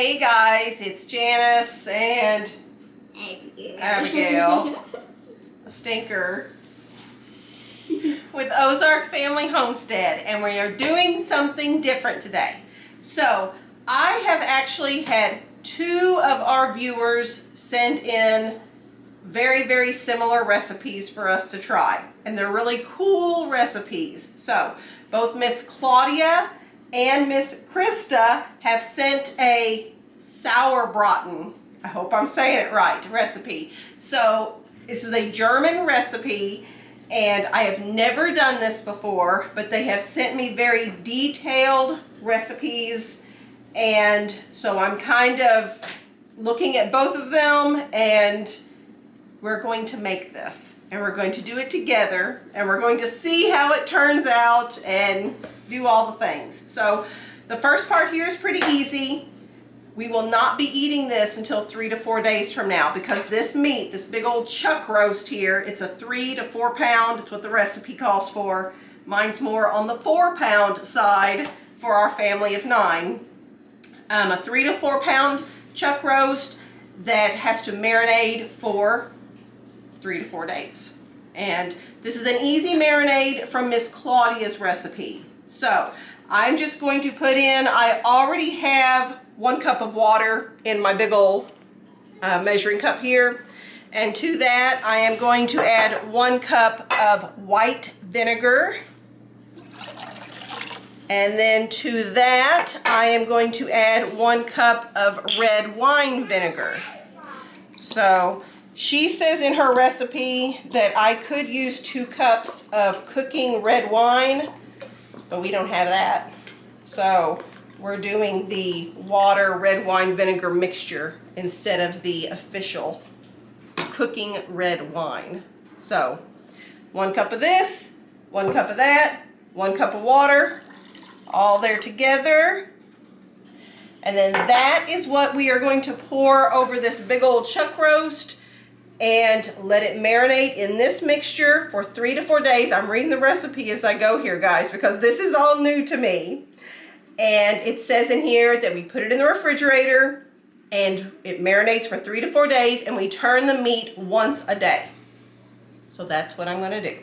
Hey guys, it's Janice and Abigail, a stinker, with Ozark Family Homestead, and we are doing something different today. So I have actually had two of our viewers send in very similar recipes for us to try, and they're really cool recipes. So both Miss Claudia and Miss Krista have sent a Sauerbraten, I hope I'm saying it right, recipe. So this is a German recipe, and I have never done this before, but they have sent me very detailed recipes, and so I'm kind of looking at both of them, and we're going to make this, and we're going to do it together, and we're going to see how it turns out and do all the things. So the first part here is pretty easy. We will not be eating this until 3 to 4 days from now, because this meat, this big old chuck roast here, it's a 3 to 4 pound. It's what the recipe calls for. Mine's more on the 4 pound side for our family of 9. A 3 to 4 pound chuck roast that has to marinate for 3 to 4 days. And this is an easy marinade from Miss Claudia's recipe. So I'm just going to put in, I already have 1 cup of water in my big old measuring cup here. And to that, I am going to add 1 cup of white vinegar. And then to that, I am going to add 1 cup of red wine vinegar. So she says in her recipe that I could use 2 cups of cooking red wine, but we don't have that. So we're doing the water red wine vinegar mixture instead of the official cooking red wine. So 1 cup of this, 1 cup of that, 1 cup of water, all there together. And then that is what we are going to pour over this big old chuck roast and let it marinate in this mixture for 3 to 4 days. I'm reading the recipe as I go here, guys, because this is all new to me. And it says in here that we put it in the refrigerator and it marinates for 3 to 4 days, and we turn the meat once a day. So that's what I'm going to do.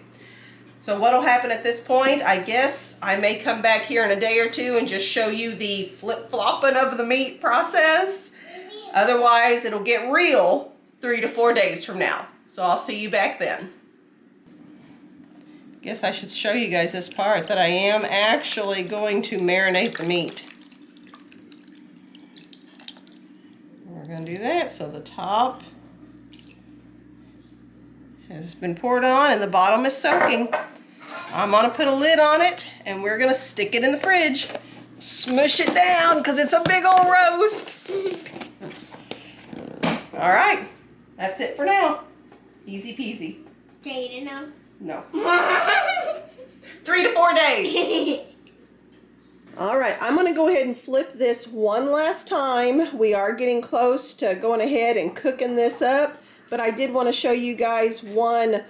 So what will happen at this point, I guess I may come back here in a day or two and just show you the flip-flopping of the meat process. Otherwise, it'll get real 3 to 4 days from now. So I'll see you back then. Guess I should show you guys this part, that I am actually going to marinate the meat. We're going to do that so the top has been poured on and the bottom is soaking. I'm going to put a lid on it and we're going to stick it in the fridge. Smush it down because it's a big old roast. All right, that's it for now. Easy peasy. Day to know? No. 3 to 4 days. All right, I'm going to go ahead and flip this one last time. We are getting close to going ahead and cooking this up, but I did want to show you guys one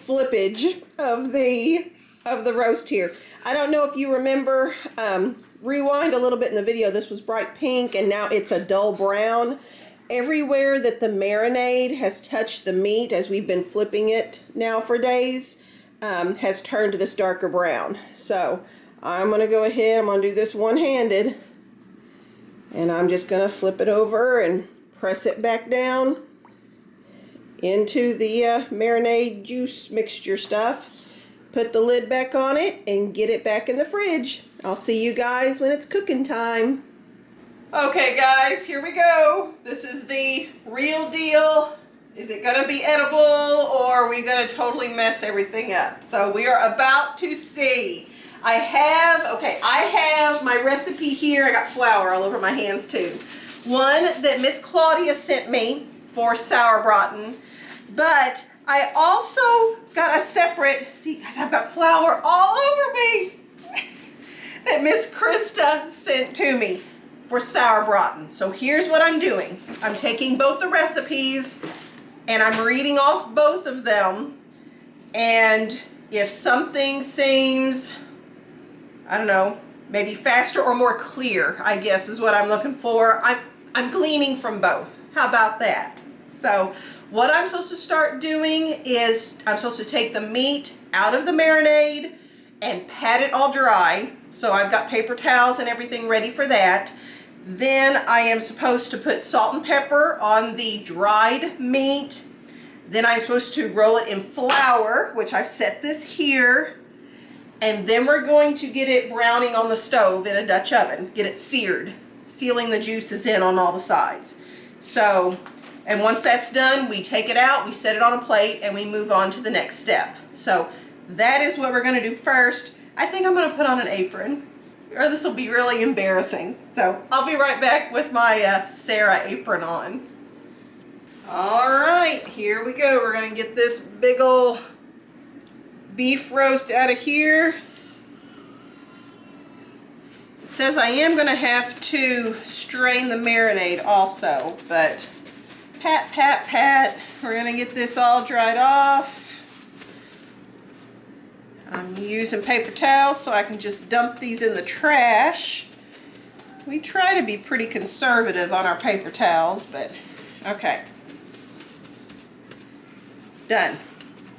flippage of the roast here. I don't know if you remember, rewind a little bit in the video. This was bright pink and now it's a dull brown. Everywhere that the marinade has touched the meat as we've been flipping it now for days has turned to this darker brown. So I'm going to go ahead, I'm going to do this one-handed, and I'm just going to flip it over and press it back down into the marinade juice mixture stuff. Put the lid back on it and get it back in the fridge. I'll see you guys when it's cooking time. Okay guys, here we go. This is the real deal. Is it gonna be edible, or are we gonna totally mess everything up? So we are about to see. I have my recipe here. I got flour all over my hands too. One that Miss Claudia sent me for Sauerbraten, but I also got a separate, see guys, I've got flour all over me, that Miss Krista sent to me for Sauerbraten. So here's what I'm doing. I'm taking both the recipes and I'm reading off both of them, and if something seems, I don't know, maybe faster or more clear, I guess is what I'm looking for. I'm gleaning from both. How about that? So what I'm supposed to start doing is I'm supposed to take the meat out of the marinade and pat it all dry. So I've got paper towels and everything ready for that. Then I am supposed to put salt and pepper on the dried meat. Then I'm supposed to roll it in flour, which I've set this here. And then we're going to get it browning on the stove in a Dutch oven. Get it seared, sealing the juices in on all the sides. So, and once that's done, we take it out, we set it on a plate, and we move on to the next step. So that is what we're going to do first. I think I'm going to put on an apron, or this will be really embarrassing. So I'll be right back with my Sarah apron on. All right, here we go. We're going to get this big old beef roast out of here. It says I am going to have to strain the marinade also, but pat, pat, pat. We're going to get this all dried off. I'm using paper towels so I can just dump these in the trash. We try to be pretty conservative on our paper towels, but okay. Done.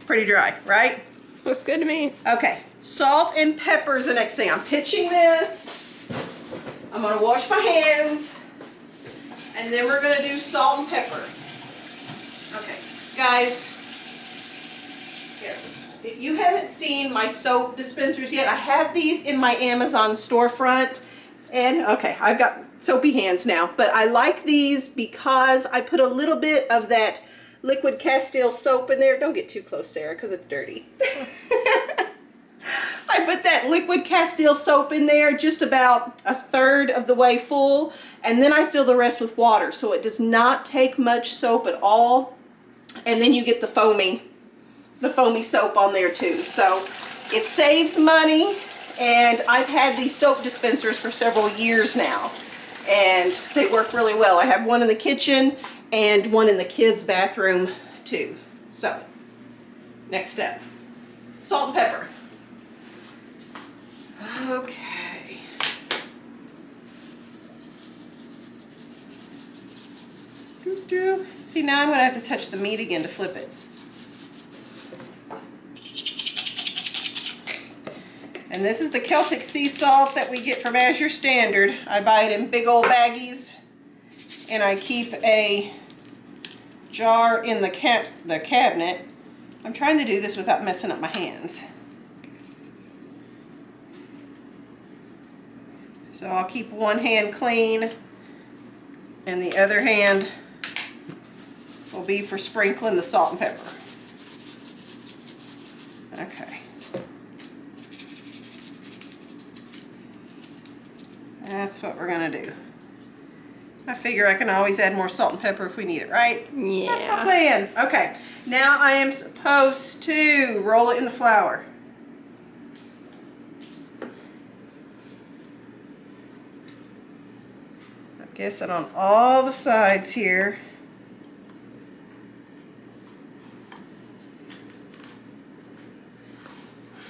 Pretty dry, right? Looks good to me. Okay, salt and pepper is the next thing. I'm pitching this. I'm going to wash my hands. And then we're going to do salt and pepper. Okay, guys. Here. If you haven't seen my soap dispensers yet, I have these in my Amazon storefront. And, okay, I've got soapy hands now. But I like these because I put a little bit of that liquid Castile soap in there. Don't get too close, Sarah, because it's dirty. I put that liquid Castile soap in there just about a third of the way full, and then I fill the rest with water, so it does not take much soap at all. And then you get the foamy soap on there too. So it saves money, and I've had these soap dispensers for several years now, and they work really well. I have one in the kitchen and one in the kids' bathroom too. So, next step, salt and pepper. Okay. Doo-doo. See, now I'm going to have to touch the meat again to flip it. And this is the Celtic sea salt that we get from Azure Standard. I buy it in big old baggies, and I keep a jar in the cabinet. I'm trying to do this without messing up my hands. So I'll keep one hand clean, and the other hand will be for sprinkling the salt and pepper. Okay. That's what we're going to do. I figure I can always add more salt and pepper if we need it, right? Yeah. That's my plan. Okay. Now I am supposed to roll it in the flour. I guess it on all the sides here.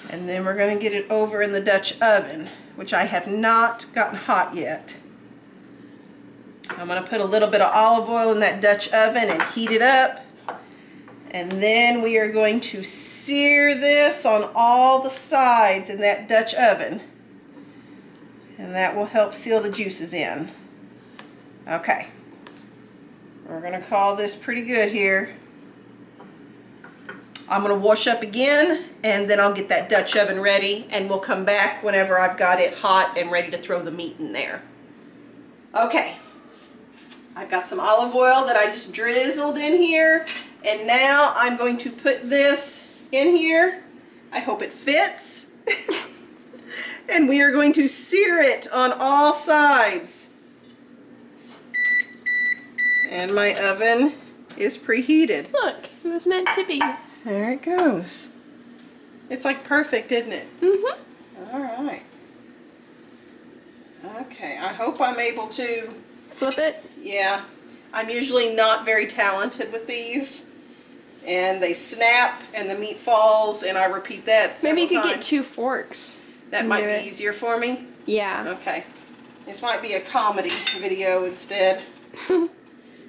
And then we're going to get it over in the Dutch oven, which I have not gotten hot yet. I'm going to put a little bit of olive oil in that Dutch oven and heat it up. And then we are going to sear this on all the sides in that Dutch oven. And that will help seal the juices in. Okay. We're going to call this pretty good here. I'm going to wash up again, and then I'll get that Dutch oven ready, and we'll come back whenever I've got it hot and ready to throw the meat in there. Okay. I've got some olive oil that I just drizzled in here, and now I'm going to put this in here. I hope it fits. And we are going to sear it on all sides. And my oven is preheated. Look, it was meant to be. There it goes. It's like perfect, isn't it? Mm-hmm. All right. Okay, I hope I'm able to flip it. Yeah, I'm usually not very talented with these, and they snap and the meat falls, and I repeat that several Maybe you could times. get 2 forks. That might be easier for me. Yeah. Okay. This might be a comedy video instead.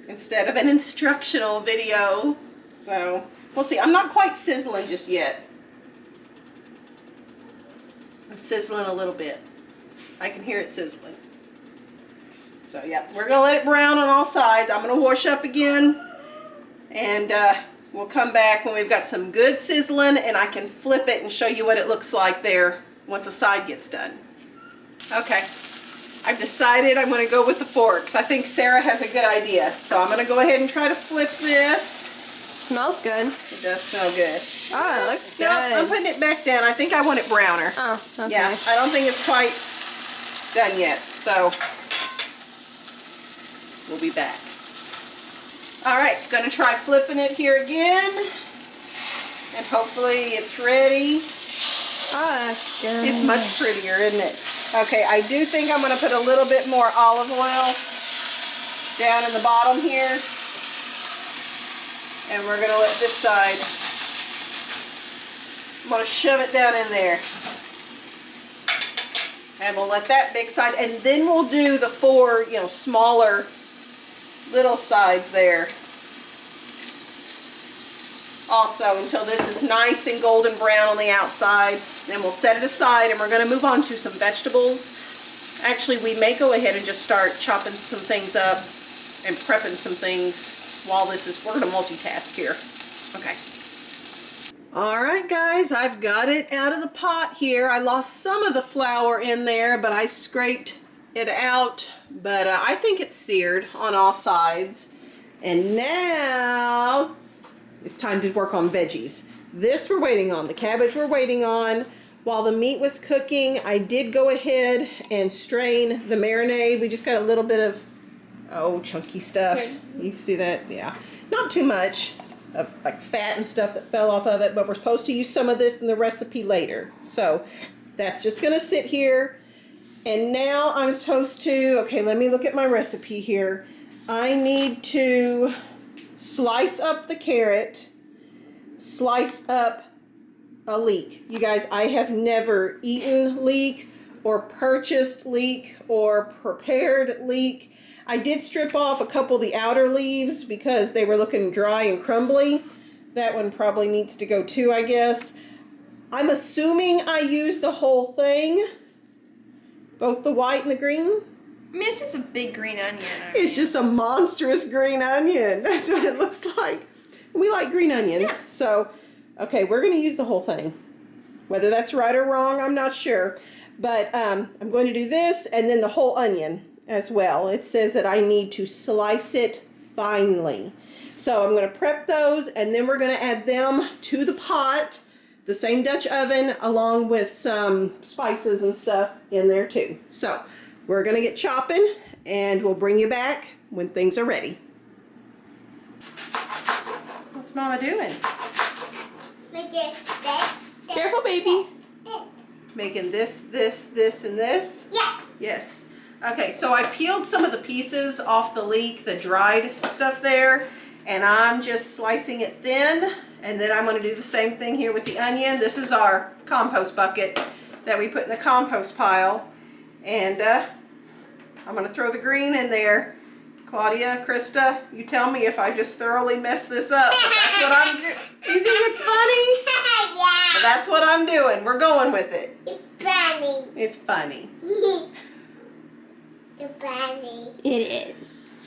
Instead of an instructional video. So, we'll see. I'm not quite sizzling just yet. I'm sizzling a little bit. I can hear it sizzling. So, yeah, we're going to let it brown on all sides. I'm going to wash up again. And we'll come back when we've got some good sizzling and I can flip it and show you what it looks like there once a side gets done. Okay. I've decided I'm going to go with the forks. I think Sarah has a good idea. So I'm going to go ahead and try to flip this. Smells good. It does smell good. Oh, it looks good. No, I'm putting it back down. I think I want it browner. Oh, okay. Yeah, I don't think it's quite done yet. So we'll be back. All right, going to try flipping it here again. And hopefully it's ready. Oh, that's good. It's much prettier, isn't it? Okay, I do think I'm going to put a little bit more olive oil down in the bottom here. And we're going to let this side, I'm going to shove it down in there. And we'll let that big side, and then we'll do the 4, smaller little sides there. Also, until this is nice and golden brown on the outside. Then we'll set it aside and we're going to move on to some vegetables. Actually, we may go ahead and just start chopping some things up and prepping some things while this is, we're going to multitask here. Okay. All right, guys, I've got it out of the pot here. I lost some of the flour in there, but I scraped it out. But I think it's seared on all sides. And now it's time to work on veggies. This we're waiting on. The cabbage we're waiting on. While the meat was cooking, I did go ahead and strain the marinade. We just got a little bit of, chunky stuff. You can see that? Yeah. Not too much of like fat and stuff that fell off of it, but we're supposed to use some of this in the recipe later. So that's just going to sit here. And now I'm supposed to, okay, let me look at my recipe here. I need to slice up the carrot, slice up a leek. You guys, I have never eaten leek or purchased leek or prepared leek. I did strip off a couple of the outer leaves because they were looking dry and crumbly. That one probably needs to go too, I guess. I'm assuming I used the whole thing, both the white and the green. I mean, it's just a big green onion. It's just a monstrous green onion. That's what it looks like. We like green onions. Yeah. So, okay, we're going to use the whole thing. Whether that's right or wrong, I'm not sure. But I'm going to do this and then the whole onion as well. It says that I need to slice it finely. So I'm going to prep those and then we're going to add them to the pot, the same Dutch oven, along with some spices and stuff in there too. So we're going to get chopping and we'll bring you back when things are ready. What's Mama doing? Careful, baby. Making this, and this? Yeah. Yes. Okay, so I peeled some of the pieces off the leek, the dried stuff there, and I'm just slicing it thin, and then I'm going to do the same thing here with the onion. This is our compost bucket that we put in the compost pile, and I'm going to throw the green in there. Claudia, Krista, you tell me if I just thoroughly mess this up. But that's what I'm doing. You think it's funny? Yeah. But that's what I'm doing. We're going with it. It's funny. It's funny. It's funny. It is.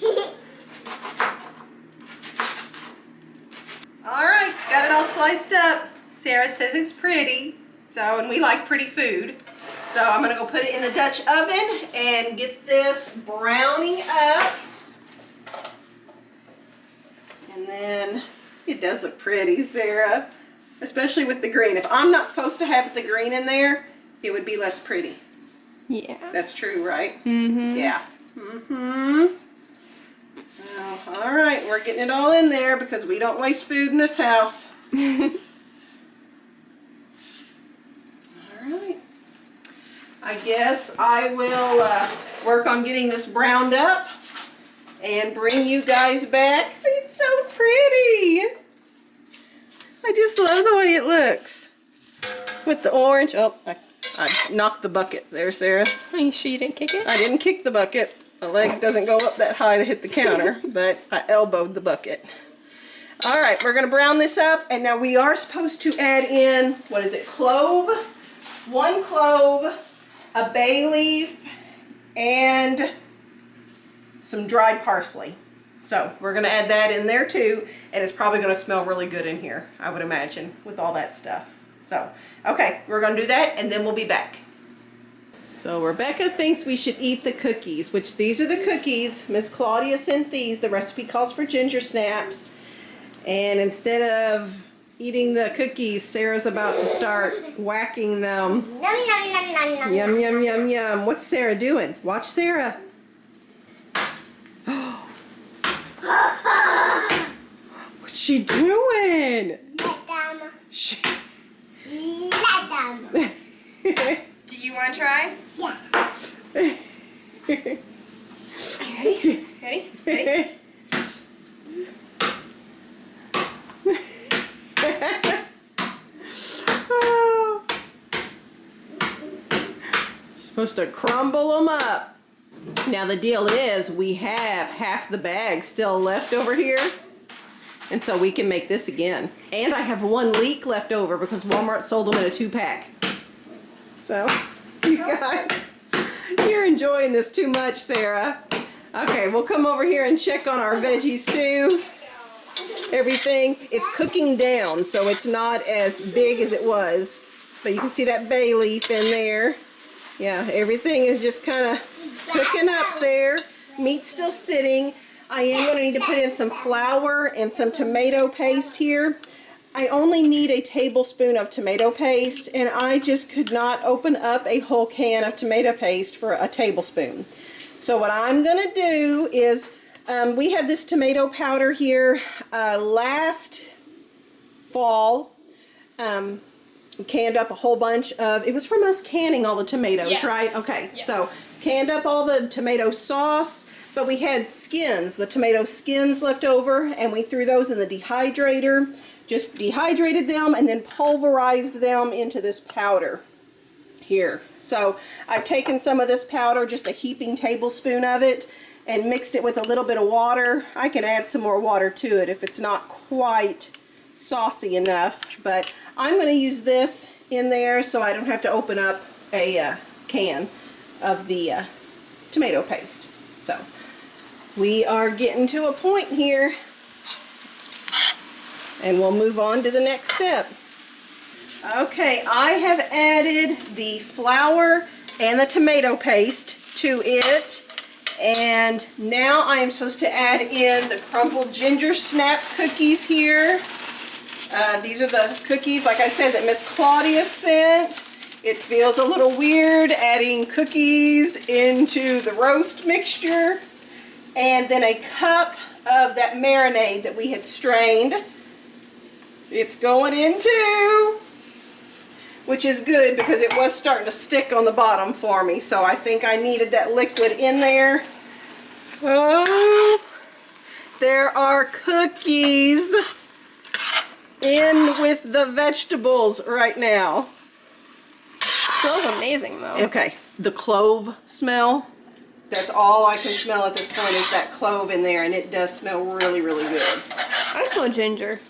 All right, got it all sliced up. Sarah says it's pretty. So, and we like pretty food. So I'm going to go put it in the Dutch oven and get this browning up. And then it does look pretty, Sarah, especially with the green. If I'm not supposed to have the green in there, it would be less pretty. Yeah. That's true, right? Mm-hmm. Yeah. Mm-hmm. So, all right, we're getting it all in there because we don't waste food in this house. All right. I guess I will work on getting this browned up and bring you guys back. It's so pretty. I just love the way it looks with the orange. Oh, I I knocked the bucket there, Sarah. Are you sure you didn't kick it? I didn't kick the bucket. My leg doesn't go up that high to hit the counter, but I elbowed the bucket. All right, we're gonna brown this up, and now we are supposed to add in, what is it, clove, 1 clove, a bay leaf, and some dried parsley. So we're gonna add that in there too, and it's probably gonna smell really good in here, I would imagine, with all that stuff. So, okay, we're gonna do that, and then we'll be back. So Rebecca thinks we should eat the cookies, which these are the cookies. Miss Claudia sent these. The recipe calls for ginger snaps. And instead of eating the cookies, Sarah's about to start whacking them. Nom, nom, nom, nom, nom. Yum, yum, yum, yum. What's Sarah doing? Watch Sarah. What's she doing? Let them. She... Let them. Do you want to try? Yeah. Ready? Ready? Ready? Oh. Supposed to crumble them up. Now the deal is we have half the bag still left over here, and so we can make this again. And I have 1 leek left over because Walmart sold them in a 2-pack. So you guys, you're enjoying this too much, Sarah. Okay, we'll come over here and check on our veggies too. Everything, it's cooking down, so it's not as big as it was, but you can see that bay leaf in there. Yeah, everything is just kind of cooking up there. Meat's still sitting. I am going to need to put in some flour and some tomato paste here. I only need a tablespoon of tomato paste, and I just could not open up a whole can of tomato paste for a tablespoon. So what I'm going to do is, we have this tomato powder here last fall. We canned up a whole bunch of, it was from us canning all the tomatoes, Yes. right? Okay, Yes. so canned up all the tomato sauce, but we had skins, the tomato skins left over, and we threw those in the dehydrator. Just dehydrated them and then pulverized them into this powder here. So I've taken some of this powder, just a heaping tablespoon of it, and mixed it with a little bit of water. I can add some more water to it if it's not quite saucy enough, but I'm going to use this in there so I don't have to open up a can of the tomato paste. So we are getting to a point here, and we'll move on to the next step. Okay, I have added the flour and the tomato paste to it. And now I am supposed to add in the crumbled ginger snap cookies here. These are the cookies, like I said, that Miss Claudia sent. It feels a little weird adding cookies into the roast mixture. And then a cup of that marinade that we had strained. It's going in too, which is good because it was starting to stick on the bottom for me. So I think I needed that liquid in there. Oh, there are cookies in with the vegetables right now. Smells amazing though. Okay, the clove smell. That's all I can smell at this point is that clove in there, and it does smell really, really good. I smell ginger.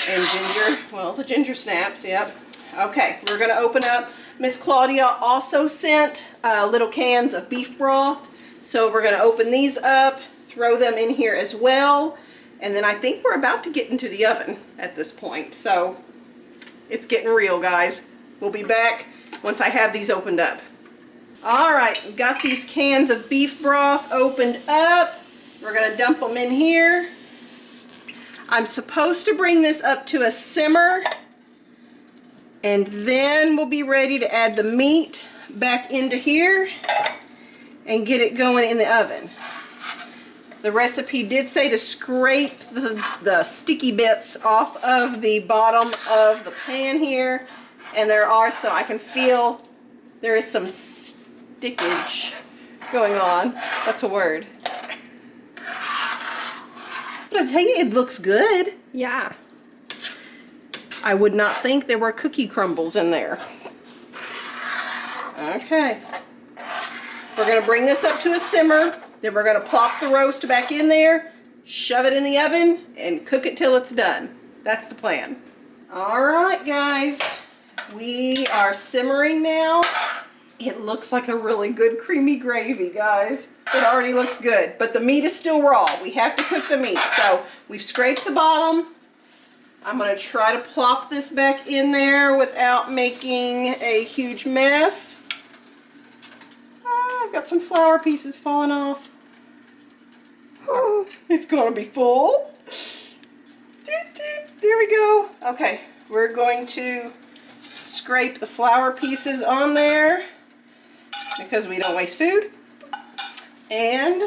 And ginger, well, the ginger snaps, yep. Okay, we're gonna open up. Miss Claudia also sent little cans of beef broth. So we're gonna open these up, throw them in here as well. And then I think we're about to get into the oven at this point. So it's getting real, guys. We'll be back once I have these opened up. All right, we've got these cans of beef broth opened up. We're gonna dump them in here. I'm supposed to bring this up to a simmer, and then we'll be ready to add the meat back into here and get it going in the oven. The recipe did say to scrape the sticky bits off of the bottom of the pan here, and there are some, I can feel there is some stickage going on. That's a word. But I tell you, it looks good. Yeah. I would not think there were cookie crumbles in there. Okay. We're going to bring this up to a simmer. Then we're going to plop the roast back in there, shove it in the oven, and cook it till it's done. That's the plan. All right, guys. We are simmering now. It looks like a really good creamy gravy, guys. It already looks good, but the meat is still raw. We have to cook the meat. So we've scraped the bottom. I'm going to try to plop this back in there without making a huge mess. I've got some flour pieces falling off. Oh, it's going to be full. There we go. Okay, we're going to scrape the flour pieces on there because we don't waste food. And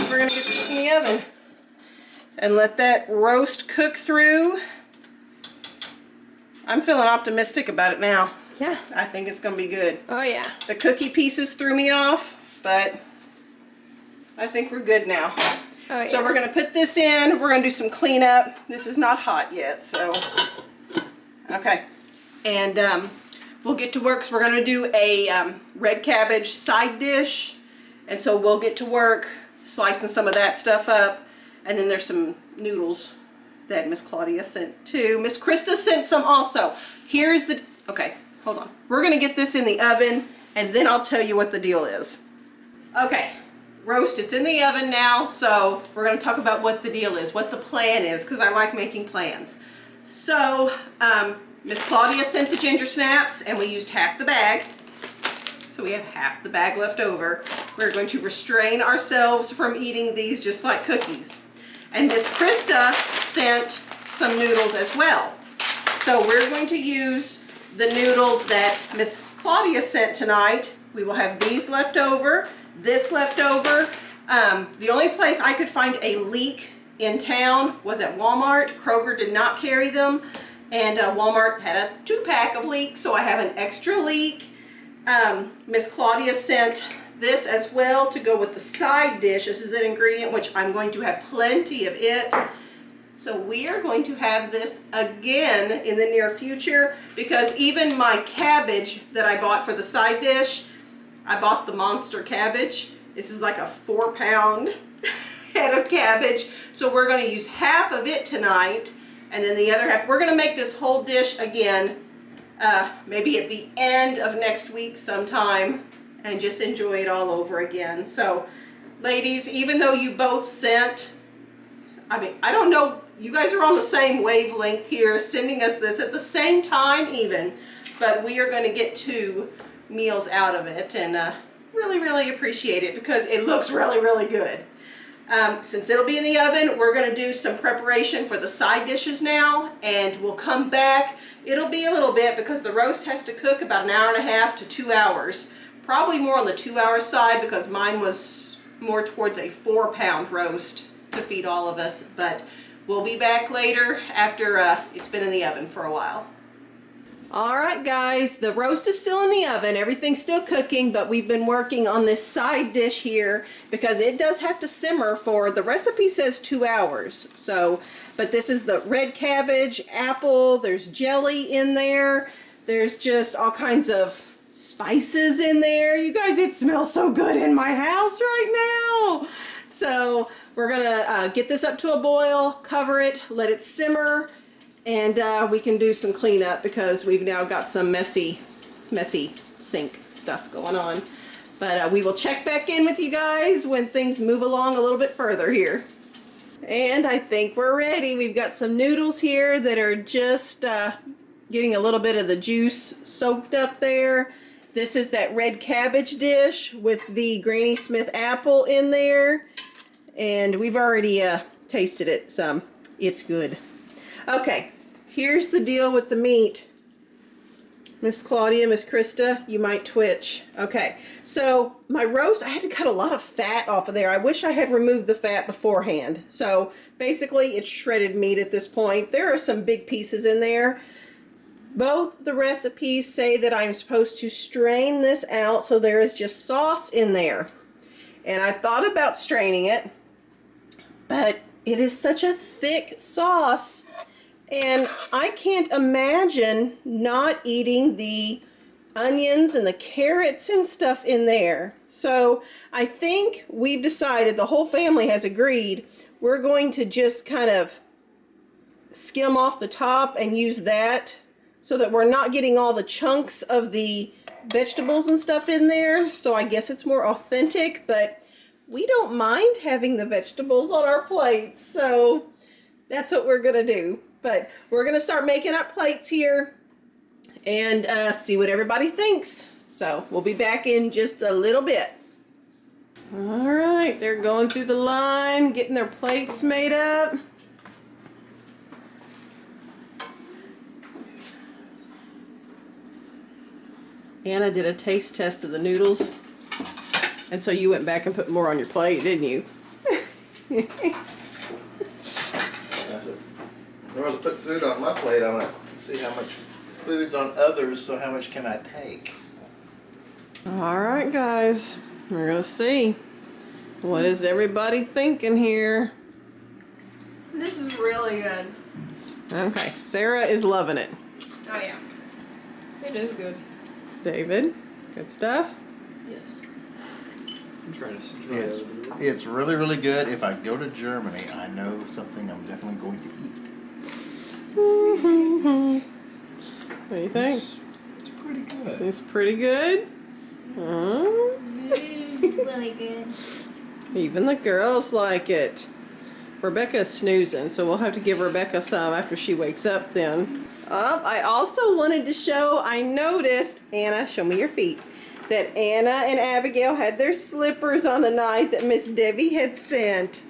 we're going to get this in the oven and let that roast cook through. I'm feeling optimistic about it now. Yeah. I think it's going to be good. Oh, yeah. The cookie pieces threw me off, but I think we're good now. Oh, yeah. So we're going to put this in. We're going to do some cleanup. This is not hot yet, so. Okay. And we'll get to work. So we're going to do a red cabbage side dish. And so we'll get to work slicing some of that stuff up. And then there's some noodles that Miss Claudia sent too. Miss Krista sent some also. Here's the, okay, hold on. We're going to get this in the oven and then I'll tell you what the deal is. Okay, roast, it's in the oven now. So we're going to talk about what the deal is, what the plan is, because I like making plans. So Miss Claudia sent the ginger snaps and we used half the bag. So we have half the bag left over. We're going to restrain ourselves from eating these just like cookies. And Miss Krista sent some noodles as well. So we're going to use the noodles that Miss Claudia sent tonight. We will have these left over, this left over. The only place I could find a leek in town was at Walmart. Kroger did not carry them. And Walmart had a 2-pack of leeks, so I have an extra leek. Miss Claudia sent this as well to go with the side dish. This is an ingredient which I'm going to have plenty of it. So we are going to have this again in the near future because even my cabbage that I bought for the side dish, I bought the monster cabbage. This is like a 4-pound head of cabbage. So we're going to use half of it tonight and then the other half. We're going to make this whole dish again maybe at the end of next week sometime and just enjoy it all over again. So ladies, even though you both sent, I mean, I don't know, you guys are on the same wavelength here, sending us this at the same time even, but we are going to get 2 meals out of it and really, really appreciate it because it looks really, really good. Since it'll be in the oven, we're going to do some preparation for the side dishes now and we'll come back. It'll be a little bit because the roast has to cook about 1.5 to 2 hours. Probably more on the 2-hour side because mine was more towards a 4-pound roast to feed all of us. But we'll be back later after it's been in the oven for a while. All right, guys, the roast is still in the oven. Everything's still cooking, but we've been working on this side dish here because it does have to simmer for, the recipe says 2 hours. So, but this is the red cabbage, apple, there's jelly in there. There's just all kinds of spices in there. You guys, it smells so good in my house right now. So we're gonna get this up to a boil, cover it, let it simmer, and we can do some cleanup because we've now got some messy sink stuff going on. But we will check back in with you guys when things move along a little bit further here. And I think we're ready. We've got some noodles here that are just getting a little bit of the juice soaked up there. This is that red cabbage dish with the Granny Smith apple in there. And we've already tasted it some. It's good. Okay, here's the deal with the meat. Miss Claudia, Miss Krista, you might twitch. Okay, so my roast, I had to cut a lot of fat off of there. I wish I had removed the fat beforehand. So basically it's shredded meat at this point. There are some big pieces in there. Both the recipes say that I'm supposed to strain this out so there is just sauce in there. And I thought about straining it, but it is such a thick sauce and I can't imagine not eating the onions and the carrots and stuff in there. So I think we've decided, the whole family has agreed, we're going to just kind of skim off the top and use that so that we're not getting all the chunks of the vegetables and stuff in there. So I guess it's more authentic, but we don't mind having the vegetables on our plates. So that's what we're gonna do. But we're gonna start making up plates here and see what everybody thinks. So we'll be back in just a little bit. All right, they're going through the line, getting their plates made up. Anna did a taste test of the noodles, and so you went back and put more on your plate, didn't you? That's it. In order to put food on my plate, I want to see how much food's on others, so how much can I take? All right, guys, we're gonna see. What is everybody thinking here? This is really good. Okay, Sarah is loving it. Oh yeah. It is good. David, good stuff? Yes. I'm trying to It's really, really good. If I go to Germany, I know something I'm definitely going to eat. What do you think? It's pretty good. It's pretty good? It's really good. Even the girls like it. Rebecca's snoozing, so we'll have to give Rebecca some after she wakes up then. I also wanted to show, I noticed, Anna, show me your feet, that Anna and Abigail had their slippers on the night that Miss Debbie had sent.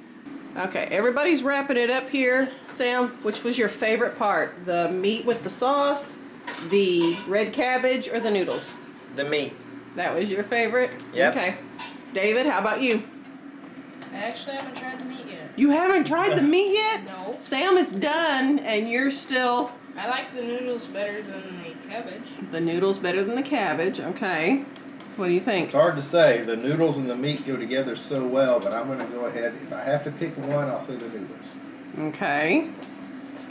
Okay, everybody's wrapping it up here. Sam, which was your favorite part? The meat with the sauce, the red cabbage, or the noodles? The meat. That was your favorite? Yep. Okay. David, how about you? I actually haven't tried the meat yet. You haven't tried the meat yet? No. Sam is done, and you're still... I like the noodles better than the cabbage. The noodles better than the cabbage. Okay. What do you think? It's hard to say. The noodles and the meat go together so well, but I'm going to go ahead. If I have to pick one, I'll say the noodles. Okay.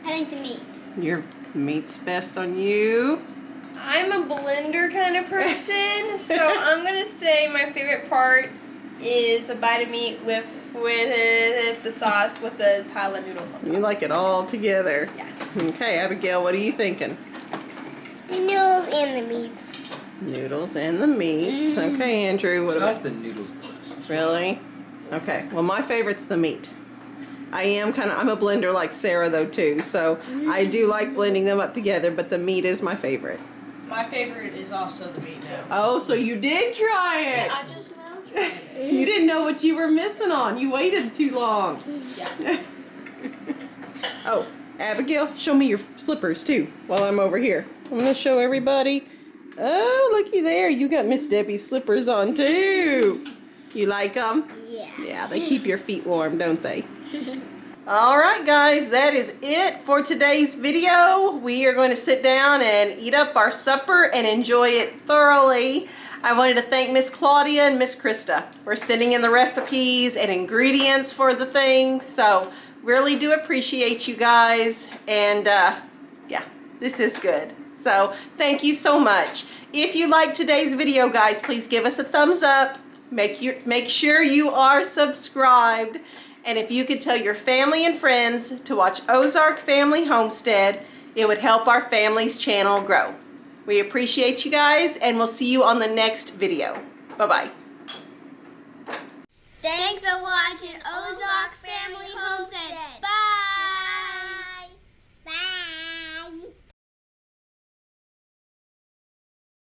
I think the meat. Your meat's best on you. I'm a blender kind of person, so I'm gonna say my favorite part is a bite of meat with the sauce with the pile of noodles on top. You like it all together. Yeah. Okay, Abigail, what are you thinking? The noodles and the meats. Noodles and the meats. Okay, Andrew, what It's about... not the noodles delicious. Really? Okay, well my favorite's the meat. I'm a blender like Sarah though too, so I do like blending them up together, but the meat is my favorite. My favorite is also the meat now. Oh, so you did try it! I just now tried it. You didn't know what you were missing on. You waited too long. Yeah. Oh, Abigail, show me your slippers too while I'm over here. I'm gonna show everybody. Oh, looky there. You got Miss Debbie's slippers on too. You like them? Yeah. Yeah, they keep your feet warm, don't they? All right, guys, that is it for today's video. We are going to sit down and eat up our supper and enjoy it thoroughly. I wanted to thank Miss Claudia and Miss Krista for sending in the recipes and ingredients for the things. So really do appreciate you guys. And yeah, this is good. So thank you so much. If you liked today's video, guys, please give us a thumbs up. Make sure you are subscribed. And if you could tell your family and friends to watch Ozark Family Homestead, it would help our family's channel grow. We appreciate you guys, and we'll see you on the next video. Bye-bye.